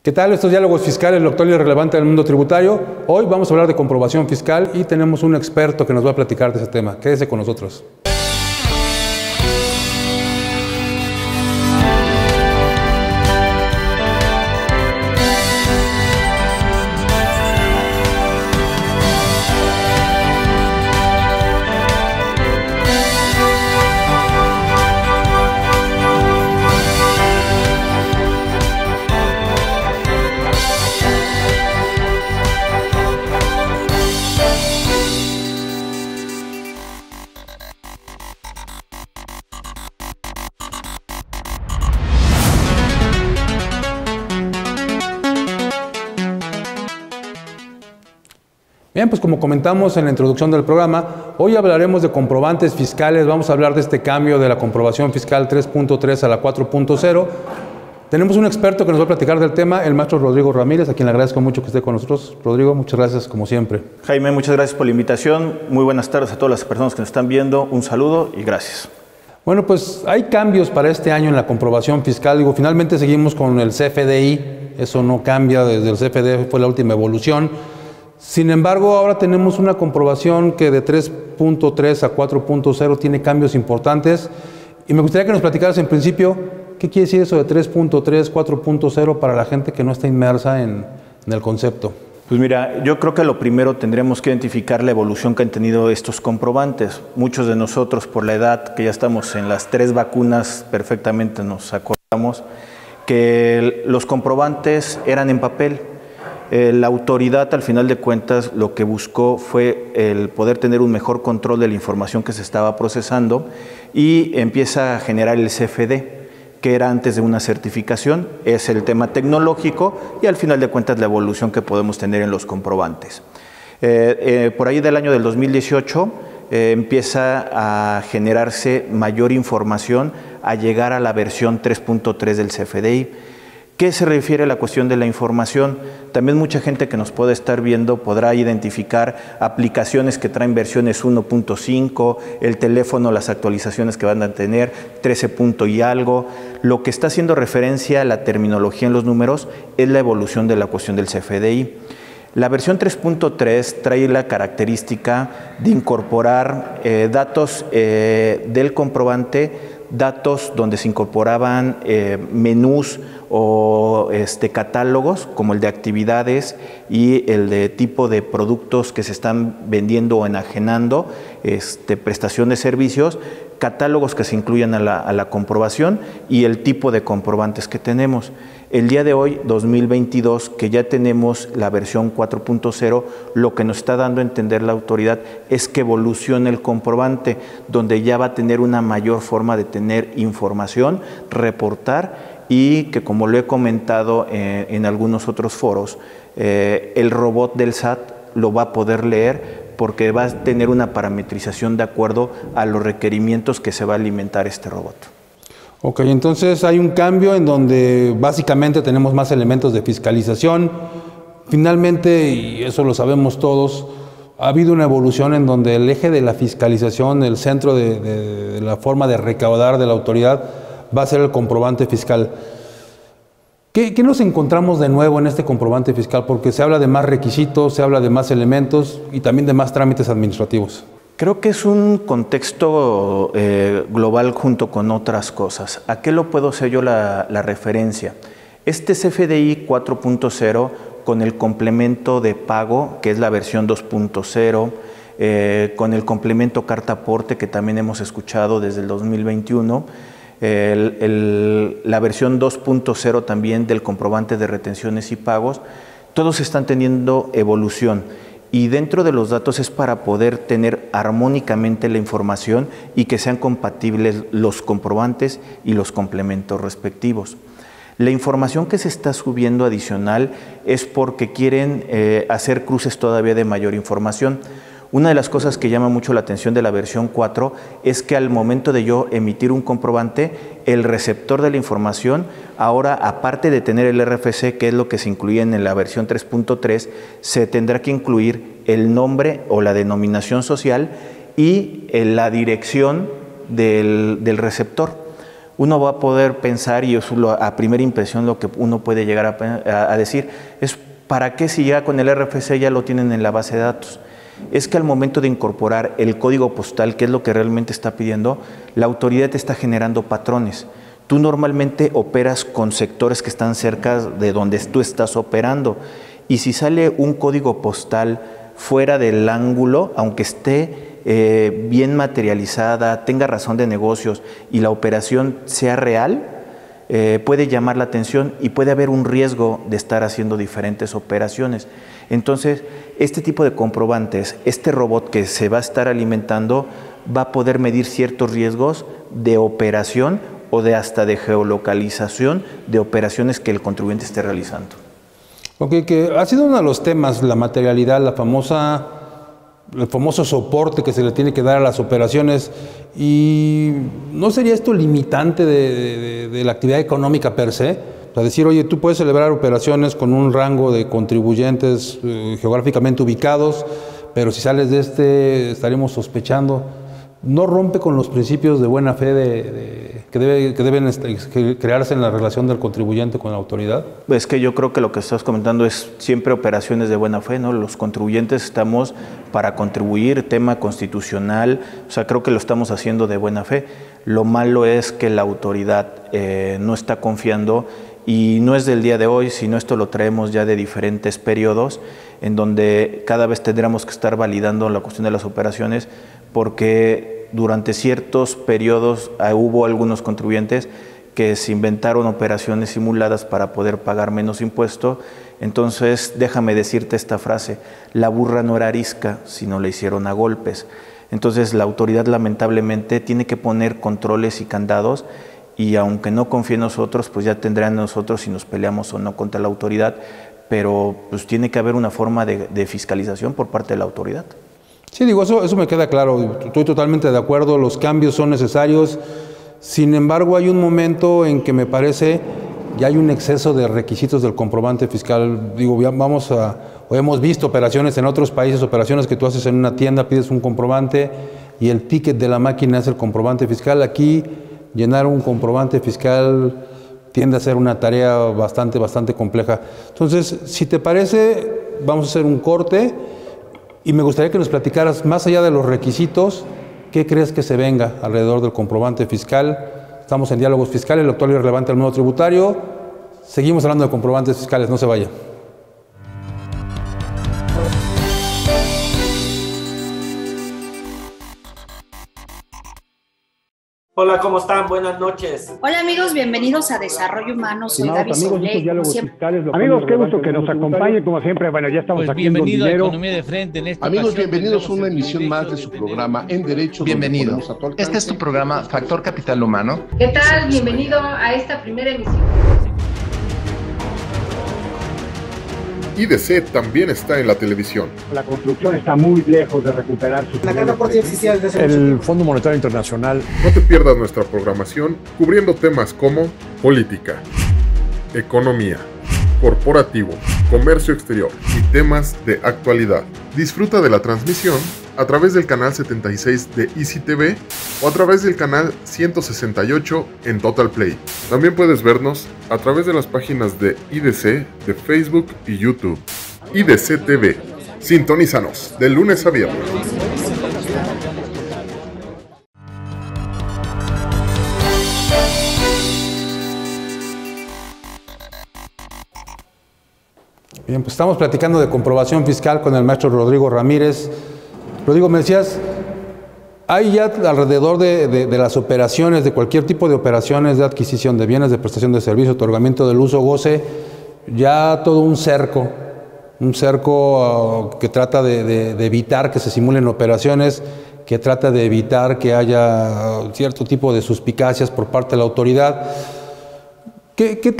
¿Qué tal? Estos diálogos fiscales, lo actual y relevante del mundo tributario. Hoy vamos a hablar de comprobación fiscal y tenemos un experto que nos va a platicar de ese tema. Quédese con nosotros. Bien, pues como comentamos en la introducción del programa, hoy hablaremos de comprobantes fiscales. Vamos a hablar de este cambio de la comprobación fiscal 3.3 a la 4.0. Tenemos un experto que nos va a platicar del tema, el maestro Rodrigo Ramírez, a quien le agradezco mucho que esté con nosotros. Rodrigo, muchas gracias como siempre. Jaime, muchas gracias por la invitación. Muy buenas tardes a todas las personas que nos están viendo. Un saludo y gracias. Bueno, pues hay cambios para este año en la comprobación fiscal. Finalmente seguimos con el CFDI. Eso no cambia, desde el CFDI fue la última evolución. Sin embargo, ahora tenemos una comprobación que de 3.3 a 4.0 tiene cambios importantes y me gustaría que nos platicaras en principio qué quiere decir eso de 3.3, 4.0 para la gente que no está inmersa en el concepto. Pues mira, yo creo que lo primero tendremos que identificar la evolución que han tenido estos comprobantes. Muchos de nosotros, por la edad que ya estamos en las 3 vacunas, perfectamente nos acordamos que los comprobantes eran en papel. La autoridad, al final de cuentas, lo que buscó fue el poder tener un mejor control de la información que se estaba procesando y empieza a generar el CFD, que era antes de una certificación, es el tema tecnológico y al final de cuentas la evolución que podemos tener en los comprobantes. Por ahí del año del 2018 empieza a generarse mayor información a llegar a la versión 3.3 del CFDI. ¿Qué se refiere a la cuestión de la información? También mucha gente que nos puede estar viendo podrá identificar aplicaciones que traen versiones 1.5, el teléfono, las actualizaciones que van a tener, 13 punto y algo. Lo que está haciendo referencia a la terminología en los números es la evolución de la cuestión del CFDI. La versión 3.3 trae la característica de incorporar datos del comprobante, datos donde se incorporaban menús o catálogos como el de actividades y el de tipo de productos que se están vendiendo o enajenando, prestación de servicios, catálogos que se incluyan a la comprobación y el tipo de comprobantes que tenemos. El día de hoy, 2022, que ya tenemos la versión 4.0, lo que nos está dando a entender la autoridad es que evolucione el comprobante, donde ya va a tener una mayor forma de tener información, reportar y que, como lo he comentado en algunos otros foros, el robot del SAT lo va a poder leer porque va a tener una parametrización de acuerdo a los requerimientos que se va a alimentar este robot. Ok, entonces hay un cambio en donde básicamente tenemos más elementos de fiscalización. Finalmente, y eso lo sabemos todos, ha habido una evolución en donde el eje de la fiscalización, el centro de la forma de recaudar de la autoridad, va a ser el comprobante fiscal. ¿Qué nos encontramos de nuevo en este comprobante fiscal? Porque se habla de más requisitos, se habla de más elementos y también de más trámites administrativos. Creo que es un contexto global junto con otras cosas. ¿A qué lo puedo hacer yo la referencia? Este CFDI 4.0 con el complemento de pago, que es la versión 2.0, con el complemento carta aporte, que también hemos escuchado desde el 2021, la versión 2.0 también del comprobante de retenciones y pagos, todos están teniendo evolución. Y dentro de los datos es para poder tener armónicamente la información y que sean compatibles los comprobantes y los complementos respectivos. La información que se está subiendo adicional es porque quieren hacer cruces todavía de mayor información. Una de las cosas que llama mucho la atención de la versión 4 es que al momento de yo emitir un comprobante, el receptor de la información, ahora aparte de tener el RFC, que es lo que se incluye en la versión 3.3, se tendrá que incluir el nombre o la denominación social y la dirección del receptor. uno va a poder pensar, y eso a primera impresión lo que uno puede llegar a decir, es ¿para qué si ya con el RFC ya lo tienen en la base de datos? Es que al momento de incorporar el código postal, que es lo que realmente está pidiendo, la autoridad te está generando patrones. Tú normalmente operas con sectores que están cerca de donde tú estás operando, y si sale un código postal fuera del ángulo, aunque esté bien materializada, tenga razón de negocios y la operación sea real, puede llamar la atención y puede haber un riesgo de estar haciendo diferentes operaciones. Entonces, este tipo de comprobantes, este robot que se va a estar alimentando, va a poder medir ciertos riesgos de operación o de hasta de geolocalización de operaciones que el contribuyente esté realizando. Ok, que ha sido uno de los temas, la materialidad, el famoso soporte que se le tiene que dar a las operaciones, y ¿no sería esto limitante de la actividad económica per se? O sea, decir, oye, tú puedes celebrar operaciones con un rango de contribuyentes geográficamente ubicados, pero si sales de estaremos sospechando. ¿No rompe con los principios de buena fe que deben crearse en la relación del contribuyente con la autoridad? Es que yo creo que lo que estás comentando es siempre operaciones de buena fe, ¿no? Los contribuyentes estamos para contribuir, tema constitucional, o sea, creo que lo estamos haciendo de buena fe. Lo malo es que la autoridad no está confiando, y no es del día de hoy, sino esto lo traemos ya de diferentes periodos, en donde cada vez tendremos que estar validando la cuestión de las operaciones, porque durante ciertos periodos hubo algunos contribuyentes que se inventaron operaciones simuladas para poder pagar menos impuesto. Entonces, déjame decirte esta frase: la burra no era arisca, sino la hicieron a golpes. Entonces, la autoridad lamentablemente tiene que poner controles y candados, y aunque no confíe en nosotros, pues ya tendrá en nosotros si nos peleamos o no contra la autoridad, pero pues tiene que haber una forma de fiscalización por parte de la autoridad. Sí, digo, eso me queda claro, estoy totalmente de acuerdo, los cambios son necesarios. Sin embargo, hay un momento en que me parece ya hay un exceso de requisitos del comprobante fiscal. Digo, o hemos visto operaciones en otros países, operaciones que tú haces en una tienda, pides un comprobante y el ticket de la máquina es el comprobante fiscal. Aquí, llenar un comprobante fiscal tiende a ser una tarea bastante compleja. Entonces, si te parece, vamos a hacer un corte. Y me gustaría que nos platicaras, más allá de los requisitos, ¿qué crees que se venga alrededor del comprobante fiscal? Estamos en Diálogos Fiscales, lo actual y relevante al mundo tributario. Seguimos hablando de comprobantes fiscales, no se vayan. Hola, ¿cómo están? Buenas noches. Hola amigos, bienvenidos a Desarrollo Humano. Soy Gaby Solé. Amigos, qué gusto que nos acompañen, como siempre. Bueno, ya estamos aquí en bienvenido a Economía de Frente. Amigos, bienvenidos a una emisión más de su programa En Derecho. Bienvenido. Este es tu programa Factor Capital Humano. ¿Qué tal? Bienvenido a esta primera emisión. IDC también está en la televisión. La construcción está muy lejos de recuperar su... La carta por oficial de El Fondo Monetario Internacional. No te pierdas nuestra programación cubriendo temas como política, economía, corporativo, comercio exterior y temas de actualidad. Disfruta de la transmisión a través del canal 76 de Easy TV o a través del canal 168 en Total Play. También puedes vernos a través de las páginas de IDC, de Facebook y YouTube. IDC TV. Sintonízanos de lunes a viernes. Bien, pues estamos platicando de comprobación fiscal con el maestro Rodrigo Ramírez. Rodrigo, me decías, hay ya alrededor de las operaciones, de cualquier tipo de operaciones de adquisición de bienes, de prestación de servicio, otorgamiento del uso, goce, ya todo un cerco que trata de evitar que se simulen operaciones, que trata de evitar que haya cierto tipo de suspicacias por parte de la autoridad. ¿Qué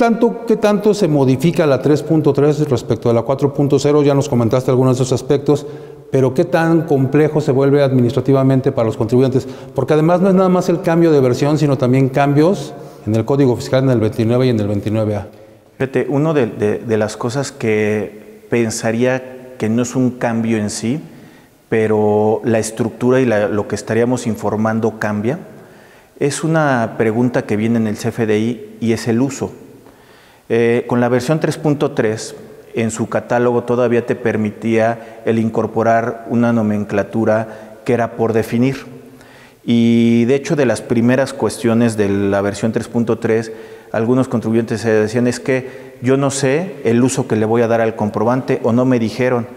tanto se modifica la 3.3 respecto a la 4.0? Ya nos comentaste algunos de esos aspectos, pero ¿qué tan complejo se vuelve administrativamente para los contribuyentes? Porque además no es nada más el cambio de versión, sino también cambios en el Código Fiscal en el 29 y en el 29A. Fíjate, una de las cosas que pensaría que no es un cambio en sí, pero la estructura y lo que estaríamos informando cambia, Es una pregunta que viene en el CFDI y es el uso. Con la versión 3.3, en su catálogo todavía te permitía el incorporar una nomenclatura que era por definir. Y de hecho, de las primeras cuestiones de la versión 3.3, algunos contribuyentes se decían, es que yo no sé el uso que le voy a dar al comprobante o no me dijeron,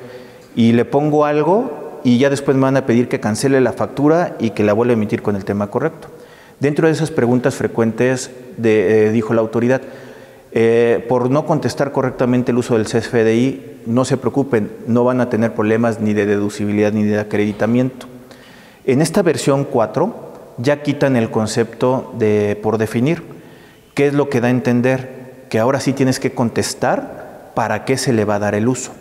y le pongo algo y ya después me van a pedir que cancele la factura y que la vuelva a emitir con el tema correcto. Dentro de esas preguntas frecuentes dijo la autoridad, por no contestar correctamente el uso del CFDI, no se preocupen, no van a tener problemas ni de deducibilidad ni de acreditamiento. En esta versión 4 ya quitan el concepto de por definir. ¿Qué es lo que da a entender? Que ahora sí tienes que contestar para qué se le va a dar el uso.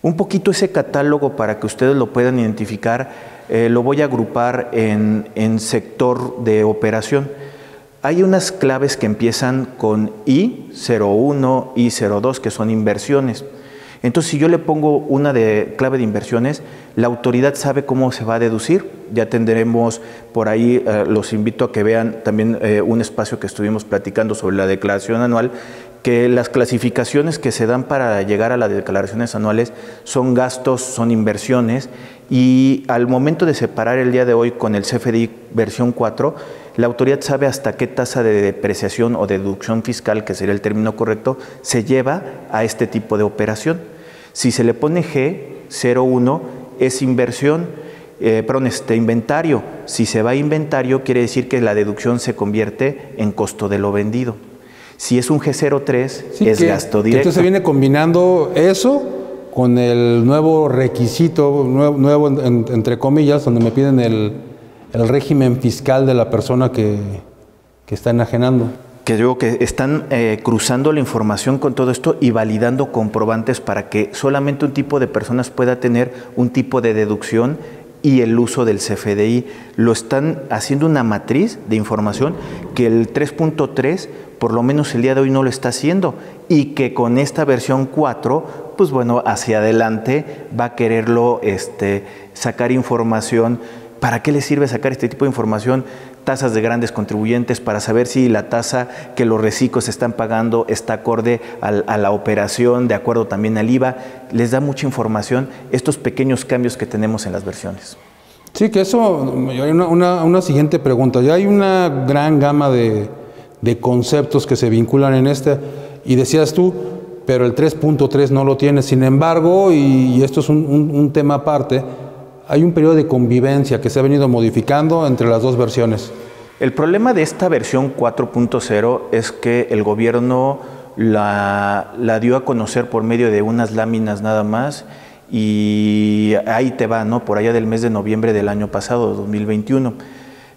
Un poquito ese catálogo para que ustedes lo puedan identificar, lo voy a agrupar en sector de operación. Hay unas claves que empiezan con I01, I02, que son inversiones. Entonces, si yo le pongo una clave de inversiones, la autoridad sabe cómo se va a deducir. Ya tendremos por ahí, los invito a que vean también un espacio que estuvimos platicando sobre la declaración anual, que las clasificaciones que se dan para llegar a las declaraciones anuales son gastos, son inversiones, y al momento de separar el día de hoy con el CFDI versión 4, la autoridad sabe hasta qué tasa de depreciación o deducción fiscal, que sería el término correcto, se lleva a este tipo de operación. Si se le pone G01 es inversión, inventario. Si se va a inventario, quiere decir que la deducción se convierte en costo de lo vendido. Si es un G03, sí, es gasto directo. Entonces se viene combinando eso con el nuevo requisito, nuevo entre comillas, donde me piden el régimen fiscal de la persona que está enajenando. Que digo que están cruzando la información con todo esto y validando comprobantes para que solamente un tipo de personas pueda tener un tipo de deducción y el uso del CFDI. Lo están haciendo una matriz de información que el 3.3 por lo menos el día de hoy no lo está haciendo, y que con esta versión 4, pues bueno, hacia adelante va a quererlo sacar información. ¿Para qué le sirve sacar este tipo de información? Tasas de grandes contribuyentes, para saber si la tasa que los reciclos están pagando está acorde a la operación, de acuerdo también al IVA. Les da mucha información estos pequeños cambios que tenemos en las versiones. Sí, que eso, hay una siguiente pregunta. Ya hay una gran gama de conceptos que se vinculan en y decías tú, pero el 3.3 no lo tiene. Sin embargo, y esto es un tema aparte, hay un periodo de convivencia que se ha venido modificando entre las dos versiones. El problema de esta versión 4.0 es que el gobierno la dio a conocer por medio de unas láminas nada más, y ahí te va, ¿no? Por allá del mes de noviembre del año pasado, 2021.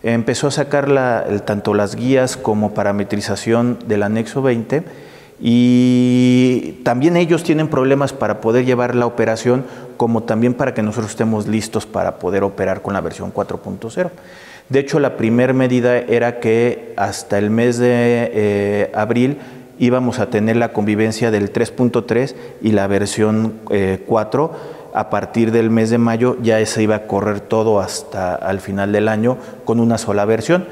Empezó a sacar tanto las guías como parametrización del anexo 20, y también ellos tienen problemas para poder llevar la operación, como también para que nosotros estemos listos para poder operar con la versión 4.0. De hecho, la primera medida era que hasta el mes de abril íbamos a tener la convivencia del 3.3 y la versión 4. A partir del mes de mayo ya se iba a correr todo hasta al final del año con una sola versión.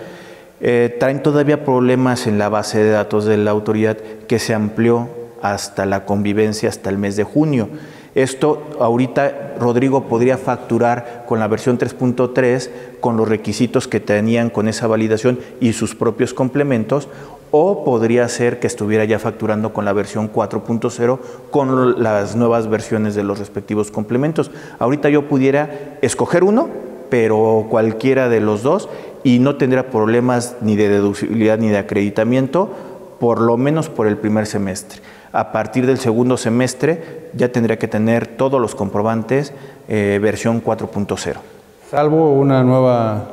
Traen todavía problemas en la base de datos de la autoridad, que se amplió hasta la convivencia hasta el mes de junio. Esto ahorita Rodrigo podría facturar con la versión 3.3 con los requisitos que tenían con esa validación y sus propios complementos, o podría ser que estuviera ya facturando con la versión 4.0 con las nuevas versiones de los respectivos complementos. Ahorita yo pudiera escoger uno, pero cualquiera de los dos, y no tendría problemas ni de deducibilidad ni de acreditamiento, por lo menos por el primer semestre. A partir del segundo semestre ya tendría que tener todos los comprobantes versión 4.0. Salvo una nueva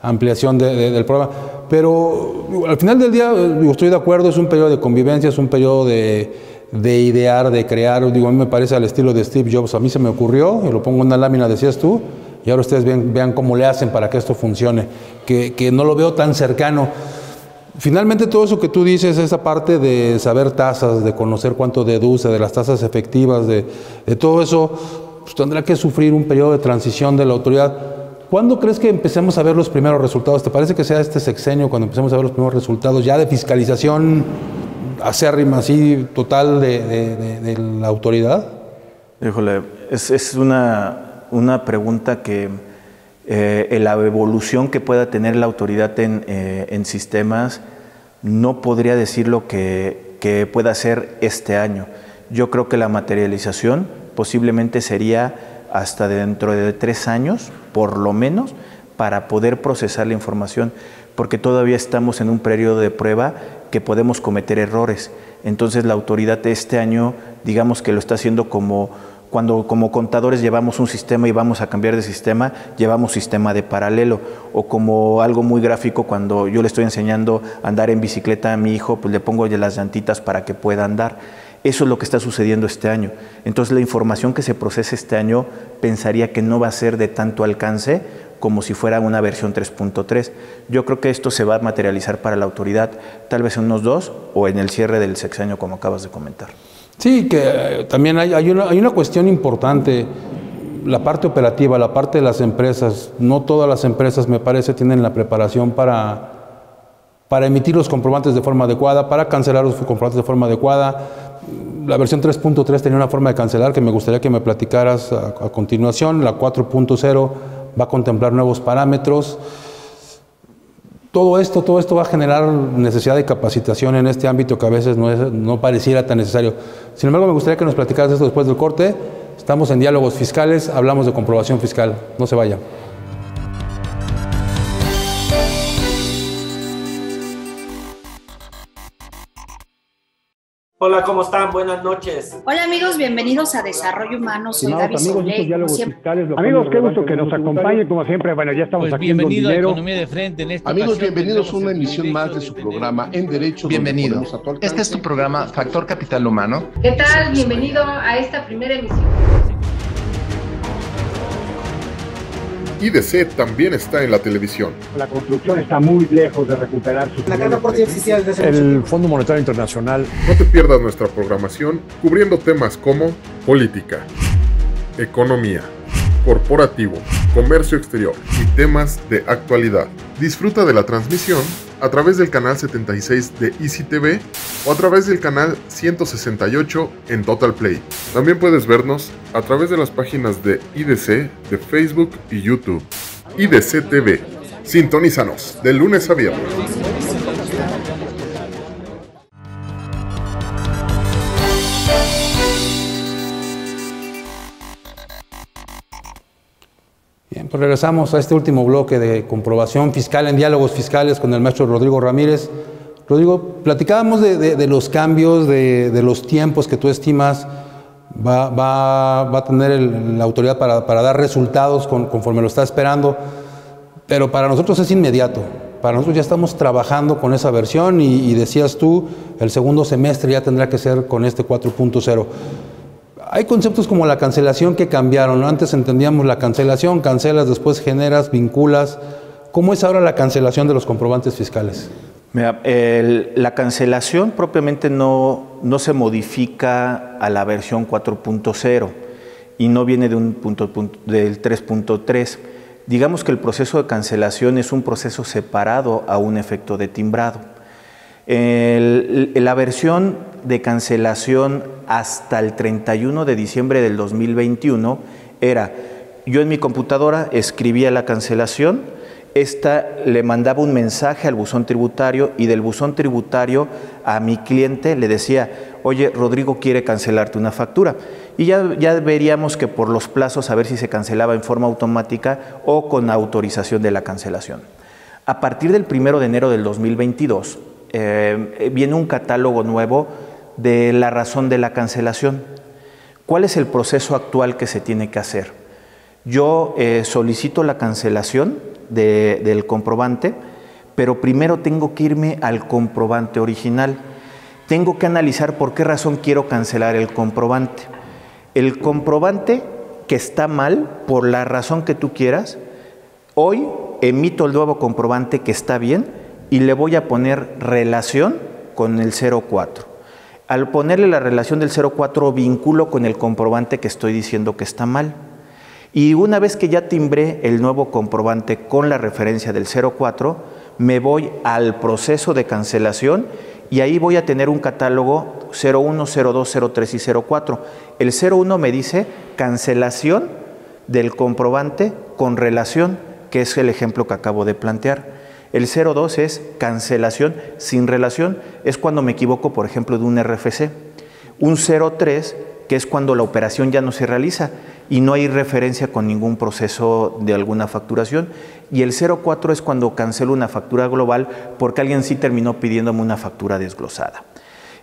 ampliación del programa. Pero al final del día, estoy de acuerdo, es un periodo de convivencia, es un periodo de idear, de crear. A mí me parece al estilo de Steve Jobs. A mí se me ocurrió, y lo pongo en una lámina, decías tú, y ahora ustedes vean cómo le hacen para que esto funcione, que no lo veo tan cercano. Finalmente, todo eso que tú dices, esa parte de saber tasas, de conocer cuánto deduce, de las tasas efectivas, de todo eso, pues tendrá que sufrir un periodo de transición de la autoridad. ¿Cuándo crees que empecemos a ver los primeros resultados? ¿Te parece que sea este sexenio cuando empecemos a ver los primeros resultados ya de fiscalización acérrima, así, total de la autoridad? Híjole, es una pregunta que la evolución que pueda tener la autoridad en sistemas, no podría decir lo que pueda ser este año. Yo creo que la materialización posiblemente sería hasta dentro de 3 años, por lo menos, para poder procesar la información, porque todavía estamos en un periodo de prueba que podemos cometer errores. Entonces la autoridad de este año, digamos que lo está haciendo como cuando como contadores llevamos un sistema y vamos a cambiar de sistema, llevamos sistema de paralelo, o como algo muy gráfico, cuando yo le estoy enseñando a andar en bicicleta a mi hijo, pues le pongo las llantitas para que pueda andar. Eso es lo que está sucediendo este año. Entonces la información que se procesa este año pensaría que no va a ser de tanto alcance como si fuera una versión 3.3. Yo creo que esto se va a materializar para la autoridad tal vez en unos 2 o en el cierre del sexenio, como acabas de comentar. Sí, que también hay una cuestión importante, la parte operativa, la parte de las empresas. No todas las empresas, me parece, tienen la preparación para emitir los comprobantes de forma adecuada, para cancelar los comprobantes de forma adecuada. La versión 3.3 tenía una forma de cancelar que me gustaría que me platicaras a continuación. La 4.0 va a contemplar nuevos parámetros. Todo esto va a generar necesidad de capacitación en este ámbito que a veces no pareciera tan necesario. Sin embargo, me gustaría que nos platicaras esto después del corte. Estamos en Diálogos Fiscales, hablamos de comprobación fiscal. No se vaya. Hola, ¿cómo están? Buenas noches. Hola amigos, bienvenidos a Desarrollo Humano. Soy Gaby Soule. Amigos, qué gusto que nos acompañen, como siempre. Bueno, ya estamos aquí en Don Dinero. Bienvenido a Economía de Frente. En esta Amigos, ocasión bienvenidos a una emisión más de su programa En Derecho. Bienvenido. Este es tu programa Factor Capital Humano. ¿Qué tal? Bienvenido a esta primera emisión. IDC también está en la televisión. La construcción está muy lejos de recuperar su... La carga por sí existía desde hace El Fondo Monetario Internacional. No te pierdas nuestra programación cubriendo temas como política, economía, corporativo, comercio exterior y temas de actualidad. Disfruta de la transmisión a través del canal 76 de Easy TV o a través del canal 168 en Total Play. También puedes vernos a través de las páginas de IDC, de Facebook y YouTube. IDC TV. Sintonízanos de lunes a viernes. Bien, pues regresamos a este último bloque de comprobación fiscal en Diálogos Fiscales con el maestro Rodrigo Ramírez. Rodrigo, platicábamos de los cambios, de los tiempos que tú estimas va a tener la autoridad para dar resultados conforme lo está esperando, pero para nosotros es inmediato. Para nosotros ya estamos trabajando con esa versión y decías tú, el segundo semestre ya tendrá que ser con este 4.0. Hay conceptos como la cancelación que cambiaron, ¿no? Antes entendíamos la cancelación, cancelas, después generas, vinculas. ¿Cómo es ahora la cancelación de los comprobantes fiscales? Mira, la cancelación propiamente no se modifica a la versión 4.0 y no viene del 3.3. Digamos que el proceso de cancelación es un proceso separado a un efecto de timbrado. La versión de cancelación hasta el 31 de diciembre del 2021 era, yo en mi computadora escribía la cancelación, esta le mandaba un mensaje al buzón tributario y del buzón tributario a mi cliente le decía, oye, Rodrigo quiere cancelarte una factura. Y ya veríamos que por los plazos a ver si se cancelaba en forma automática o con autorización de la cancelación. A partir del 1 de enero del 2022 viene un catálogo nuevo de la razón de la cancelación. ¿Cuál es el proceso actual que se tiene que hacer? Yo solicito la cancelación del comprobante, pero primero tengo que irme al comprobante original. Tengo que analizar por qué razón quiero cancelar el comprobante. El comprobante que está mal, por la razón que tú quieras, hoy emito el nuevo comprobante que está bien y le voy a poner relación con el 04. Al ponerle la relación del 04 vinculo con el comprobante que estoy diciendo que está mal. Y una vez que ya timbré el nuevo comprobante con la referencia del 04, me voy al proceso de cancelación y ahí voy a tener un catálogo 01, 02, 03 y 04. El 01 me dice cancelación del comprobante con relación, que es el ejemplo que acabo de plantear. El 02 es cancelación sin relación, es cuando me equivoco, por ejemplo, de un RFC. Un 03, que es cuando la operación ya no se realiza y no hay referencia con ningún proceso de alguna facturación. Y el 04 es cuando cancelo una factura global porque alguien sí terminó pidiéndome una factura desglosada.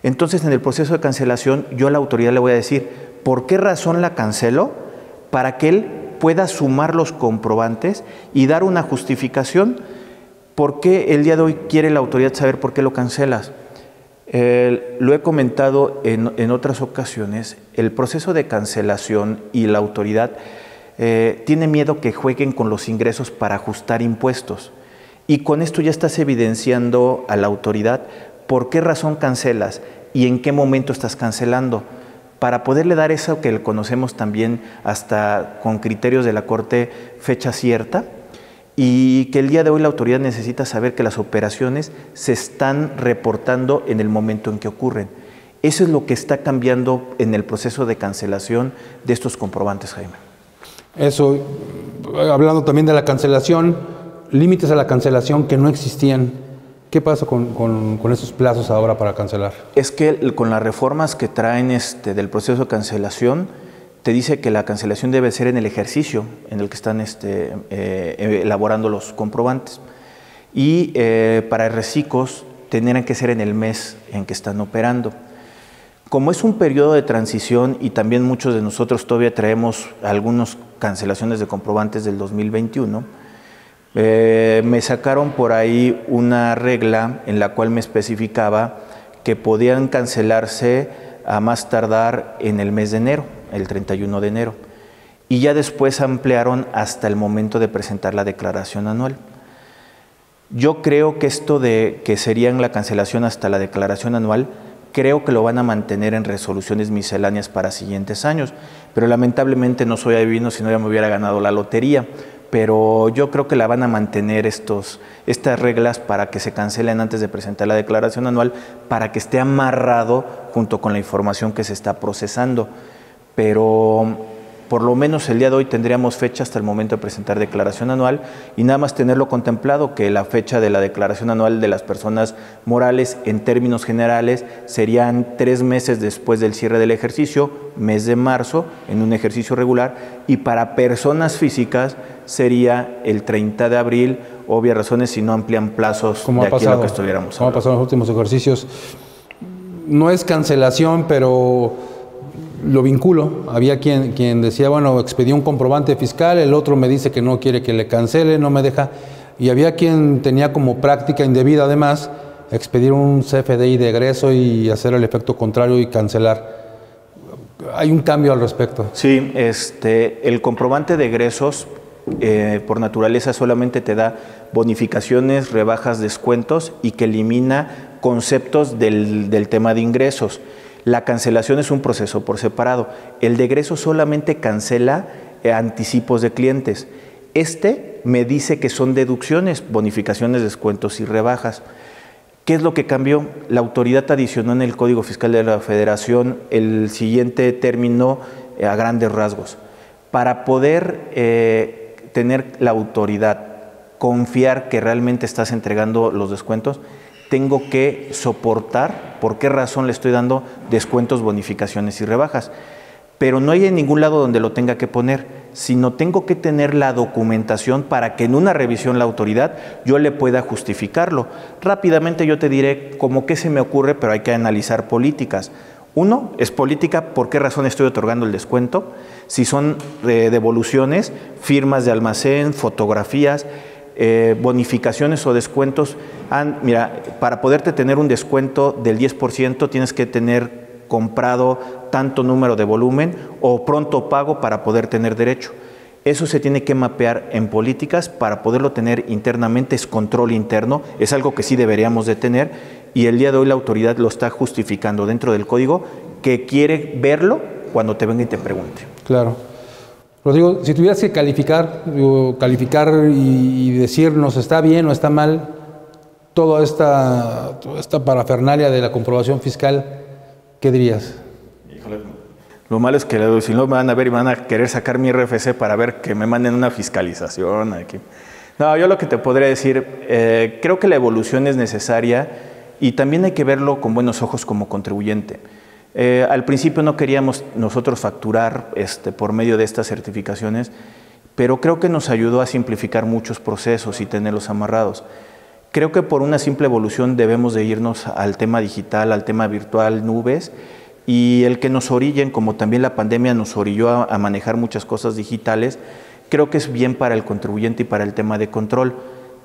Entonces, en el proceso de cancelación, yo a la autoridad le voy a decir por qué razón la cancelo, para que él pueda sumar los comprobantes y dar una justificación. ¿Por qué el día de hoy quiere la autoridad saber por qué lo cancelas? Lo he comentado en otras ocasiones, el proceso de cancelación y la autoridad tiene miedo que jueguen con los ingresos para ajustar impuestos. Y con esto ya estás evidenciando a la autoridad por qué razón cancelas y en qué momento estás cancelando, para poderle dar eso que le conocemos también hasta con criterios de la Corte, fecha cierta, y que el día de hoy la autoridad necesita saber que las operaciones se están reportando en el momento en que ocurren. Eso es lo que está cambiando en el proceso de cancelación de estos comprobantes, Jaime. Eso, hablando también de la cancelación, límites a la cancelación que no existían. ¿Qué pasa con esos plazos ahora para cancelar? Es que con las reformas que traen del proceso de cancelación, te dice que la cancelación debe ser en el ejercicio en el que están elaborando los comprobantes. Y para reciclos tendrían que ser en el mes en que están operando. Como es un periodo de transición y también muchos de nosotros todavía traemos algunas cancelaciones de comprobantes del 2021, me sacaron por ahí una regla en la cual me especificaba que podían cancelarse a más tardar en el mes de enero, el 31 de enero. Y ya después ampliaron hasta el momento de presentar la declaración anual. Yo creo que esto de que serían la cancelación hasta la declaración anual, creo que lo van a mantener en resoluciones misceláneas para siguientes años, pero lamentablemente no soy adivino, si no ya me hubiera ganado la lotería, pero yo creo que la van a mantener estas reglas para que se cancelen antes de presentar la declaración anual, para que esté amarrado junto con la información que se está procesando. Pero por lo menos el día de hoy tendríamos fecha hasta el momento de presentar declaración anual y nada más tenerlo contemplado que la fecha de la declaración anual de las personas morales en términos generales serían 3 meses después del cierre del ejercicio, mes de marzo, en un ejercicio regular, y para personas físicas sería el 30 de abril, obvias razones si no amplían plazos de aquí a lo que estuviéramos. Como ha pasado en los últimos ejercicios. No es cancelación, pero lo vinculo. Había quien decía, bueno, expedí un comprobante fiscal, el otro me dice que no quiere que le cancele, no me deja. Y había quien tenía como práctica indebida, además, expedir un CFDI de egreso y hacer el efecto contrario y cancelar. Hay un cambio al respecto. Sí, el comprobante de egresos, por naturaleza, solamente te da bonificaciones, rebajas, descuentos y que elimina conceptos del tema de ingresos. La cancelación es un proceso por separado. El de egreso solamente cancela anticipos de clientes. Me dice que son deducciones, bonificaciones, descuentos y rebajas. ¿Qué es lo que cambió? La autoridad adicionó en el Código Fiscal de la Federación el siguiente término a grandes rasgos. Para poder tener la autoridad, confiar que realmente estás entregando los descuentos, tengo que soportar por qué razón le estoy dando descuentos, bonificaciones y rebajas. Pero no hay en ningún lado donde lo tenga que poner, sino tengo que tener la documentación para que en una revisión la autoridad yo le pueda justificarlo. Rápidamente yo te diré como qué se me ocurre, pero hay que analizar políticas. Uno, es política, ¿por qué razón estoy otorgando el descuento? Si son devoluciones, firmas de almacén, fotografías, bonificaciones o descuentos. Mira, para poderte tener un descuento del 10% tienes que tener comprado tanto número de volumen o pronto pago para poder tener derecho. Eso se tiene que mapear en políticas para poderlo tener internamente, es control interno, es algo que sí deberíamos de tener y el día de hoy la autoridad lo está justificando dentro del código, que quiere verlo cuando te venga y te pregunte. Claro. Lo digo, si tuvieras que calificar y decirnos está bien o está mal toda esta parafernalia de la comprobación fiscal, ¿qué dirías? Híjole, lo malo es que si no me van a ver y van a querer sacar mi RFC para ver que me manden una fiscalización aquí. No, yo lo que te podría decir, creo que la evolución es necesaria y también hay que verlo con buenos ojos como contribuyente. Al principio no queríamos nosotros facturar por medio de estas certificaciones, pero creo que nos ayudó a simplificar muchos procesos y tenerlos amarrados. Creo que por una simple evolución debemos de irnos al tema digital, al tema virtual, nubes, y el que nos orillen, como también la pandemia nos orilló a manejar muchas cosas digitales, creo que es bien para el contribuyente y para el tema de control.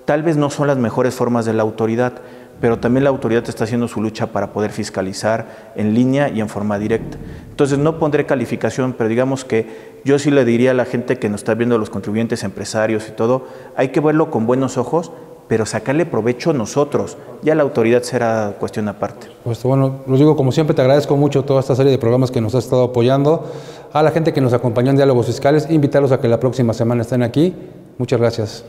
Tal vez no son las mejores formas de la autoridad, pero también la autoridad está haciendo su lucha para poder fiscalizar en línea y en forma directa. Entonces no pondré calificación, pero digamos que yo sí le diría a la gente que nos está viendo, los contribuyentes, empresarios y todo, hay que verlo con buenos ojos, pero sacarle provecho nosotros. Ya la autoridad será cuestión aparte. Pues bueno, lo digo como siempre, te agradezco mucho toda esta serie de programas que nos has estado apoyando. A la gente que nos acompañó en Diálogos Fiscales, invitarlos a que la próxima semana estén aquí. Muchas gracias.